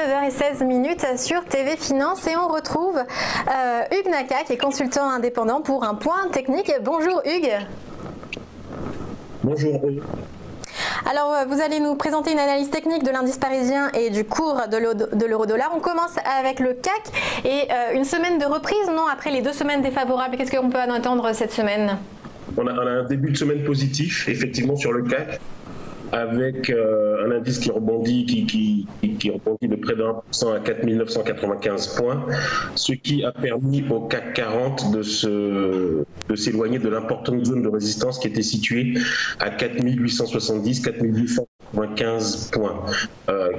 9h16 sur TV Finance et on retrouve Hugues Naka qui est consultant indépendant pour un point technique. Bonjour Hugues. Bonjour. Alors vous allez nous présenter une analyse technique de l'indice parisien et du cours de l'euro-dollar. On commence avec le CAC et une semaine de reprise, non, après les 2 semaines défavorables. Qu'est-ce qu'on peut en attendre cette semaine? On a un début de semaine positif, effectivement, sur le CAC, avec un indice qui rebondit, qui rebondit de près de 1% à 4 995 points, ce qui a permis au CAC 40 de s'éloigner de l'importante zone de résistance qui était située à 4 870, 4 895 points.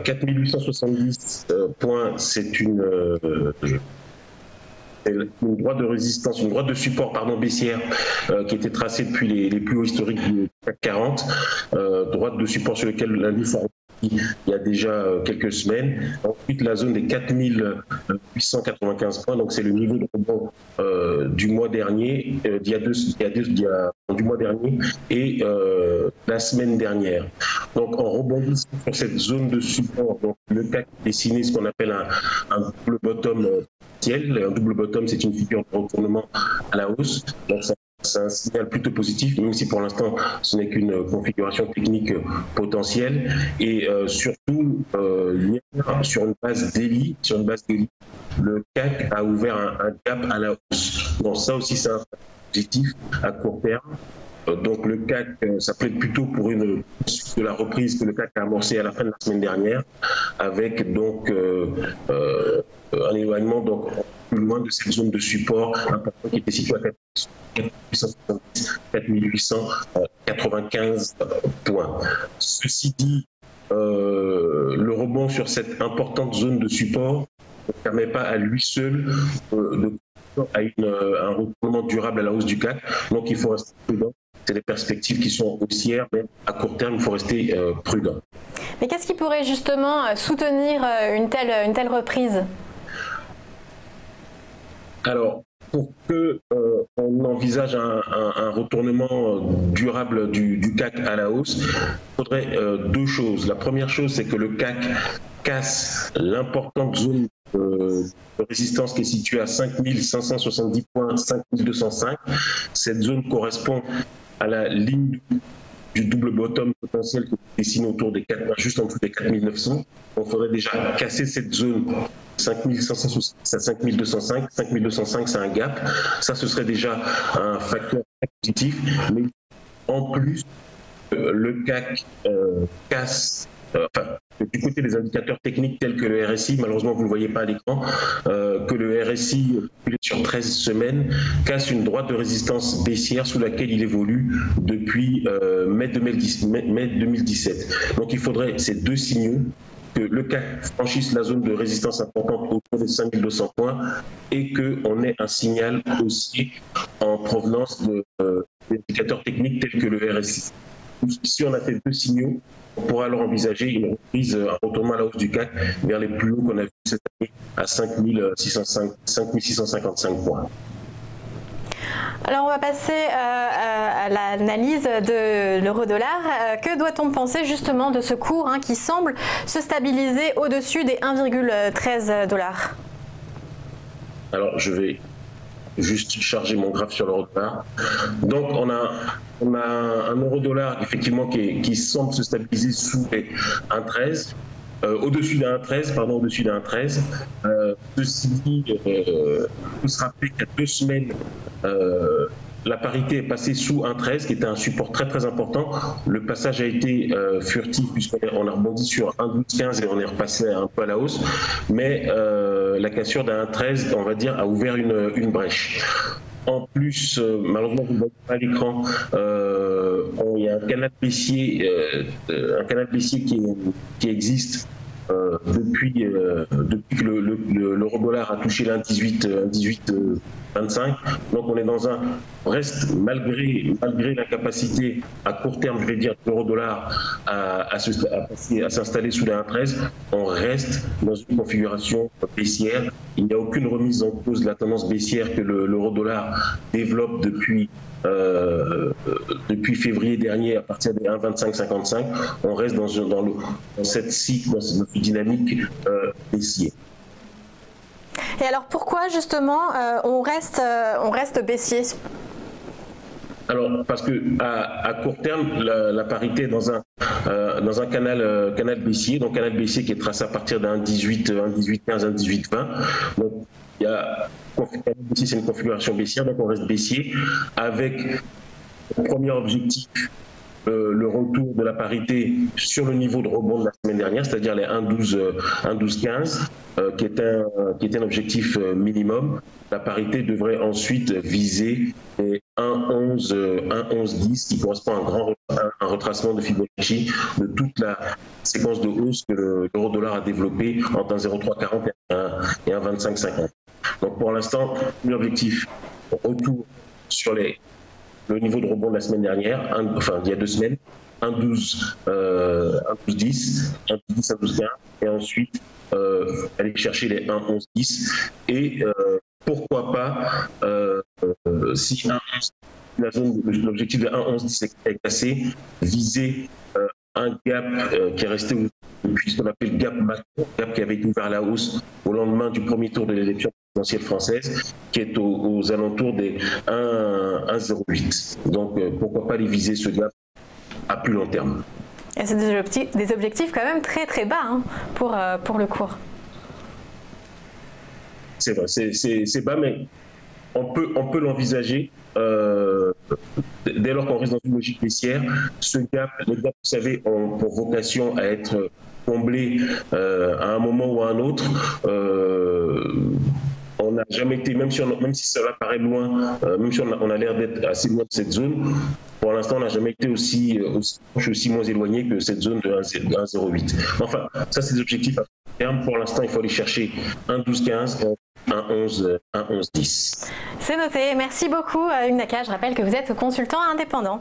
4 870 points, c'est une droite de résistance, une droite de support baissière qui était tracée depuis les plus hauts historiques du CAC 40, droite de support sur lequel l'indice a repris il y a déjà quelques semaines. Ensuite, la zone des 4 895 points, donc c'est le niveau de rebond du mois dernier, du mois dernier et la semaine dernière. Donc en rebondissant sur cette zone de support, donc, le CAC dessiné ce qu'on appelle un double bottom. Un double bottom, c'est une figure de retournement à la hausse. Donc c'est un signal plutôt positif, même si pour l'instant ce n'est qu'une configuration technique potentielle. Et surtout, sur une base daily, le CAC a ouvert un gap à la hausse. Donc ça aussi c'est un positif à court terme. Donc le CAC, ça plaide plutôt pour une suite de la reprise que le CAC a amorcée à la fin de la semaine dernière, avec donc un éloignement donc plus loin de cette zone de support important qui était située à 4 895 points. Ceci dit, le rebond sur cette importante zone de support ne permet pas à lui seul à un retournement durable à la hausse du CAC, donc il faut rester prudent. C'est des perspectives qui sont haussières, mais à court terme, il faut rester prudent. Mais qu'est-ce qui pourrait justement soutenir une telle reprise? Alors, pour que on envisage un retournement durable du CAC à la hausse, il faudrait 2 choses. La première chose, c'est que le CAC casse l'importante zone de résistance qui est située à 5 570 points, 5 205. Cette zone correspond à la ligne du double bottom potentiel qui est dessiné autour des 4, juste en dessous des 4 900. On faudrait déjà casser cette zone 5 570 à 5 205. 5 205, c'est un gap. Ça, ce serait déjà un facteur positif. Mais en plus, le CAC casse, du côté des indicateurs techniques tels que le RSI, malheureusement vous ne le voyez pas à l'écran, que le RSI sur 13 semaines casse une droite de résistance baissière sous laquelle il évolue depuis mai 2017. Donc il faudrait ces 2 signaux, que le CAC franchisse la zone de résistance importante autour des 5200 points et qu'on ait un signal haussier en provenance d'indicateurs techniques tels que le RSI. Si on a ces 2 signaux, on pourra alors envisager une reprise, un retournement à la hausse du CAC vers les plus hauts qu'on a vu cette année à 5 655 points. Alors on va passer à l'analyse de l'euro-dollar. Que doit-on penser justement de ce cours qui semble se stabiliser au-dessus des 1,13 $? Alors je vais juste charger mon graphe sur l'euro-dollar. Donc on a un euro-dollar effectivement qui semble se stabiliser sous les 1,13. Au-dessus d'un 1,13. Ceci dit, il faut se rappeler qu'il y a 2 semaines, la parité est passée sous 1,13, qui était un support très très important. Le passage a été furtif puisqu'on a rebondi sur 1,1215 et on est repassé un peu à la hausse. Mais la cassure d'un 1,13, on va dire, a ouvert une brèche. En plus, malheureusement, vous ne voyez pas à l'écran, il y a un canal baissier qui existe depuis que l'euro-dollar a touché l'1,1825. Donc on est dans reste malgré l'incapacité à court terme, je vais dire, de l'euro-dollar à s'installer sous les 1,13, on reste dans une configuration baissière. Il n'y a aucune remise en cause de la tendance baissière que l'euro-dollar développe depuis février dernier à partir des 1,2555. On reste dans cette cycle, dans ce plus dynamique baissier. Et alors pourquoi justement on reste baissier? Alors, parce que à court terme, la parité est dans un canal baissier, donc canal baissier qui est tracé à partir d'un 18, 15, un 18, 20. Donc, il y a c'est une configuration baissière, donc on reste baissier avec le premier objectif, le retour de la parité sur le niveau de rebond de la semaine dernière, c'est-à-dire les 1,1215, qui est un objectif minimum. La parité devrait ensuite viser les 1,1110, qui correspond à un retracement de Fibonacci de toute la séquence de hausse que l'euro-dollar a développée entre 1,0340 et 1,2550. Donc pour l'instant, l'objectif, retour sur le niveau de rebond de la semaine dernière, il y a 2 semaines, 1,1210, 1,1215, et ensuite aller chercher les 1,1110 et pourquoi pas, si l'objectif de 1,1110 est cassé, viser un gap qui est resté depuis ce qu'on appelle le gap macro, gap qui avait été ouvert à la hausse au lendemain du premier tour de l'élection présidentielle française, qui est aux alentours des 1,08. Donc pourquoi pas les viser ce gap à plus long terme. Et c'est des objectifs quand même très très bas hein, pour le cours. C'est vrai, c'est bas, mais on peut l'envisager dès lors qu'on reste dans une logique baissière. Les gaps, vous savez, ont pour vocation à être comblés à un moment ou à un autre. On n'a jamais été, même si cela paraît loin, même si on a l'air d'être assez loin de cette zone, pour l'instant, on n'a jamais été aussi moins éloigné que cette zone de 1,08. Enfin, ça, c'est des objectifs à terme. Pour l'instant, il faut aller chercher 1,1215 et 1,1110. C'est noté. Merci beaucoup, Hugues Naka. Je rappelle que vous êtes consultant indépendant.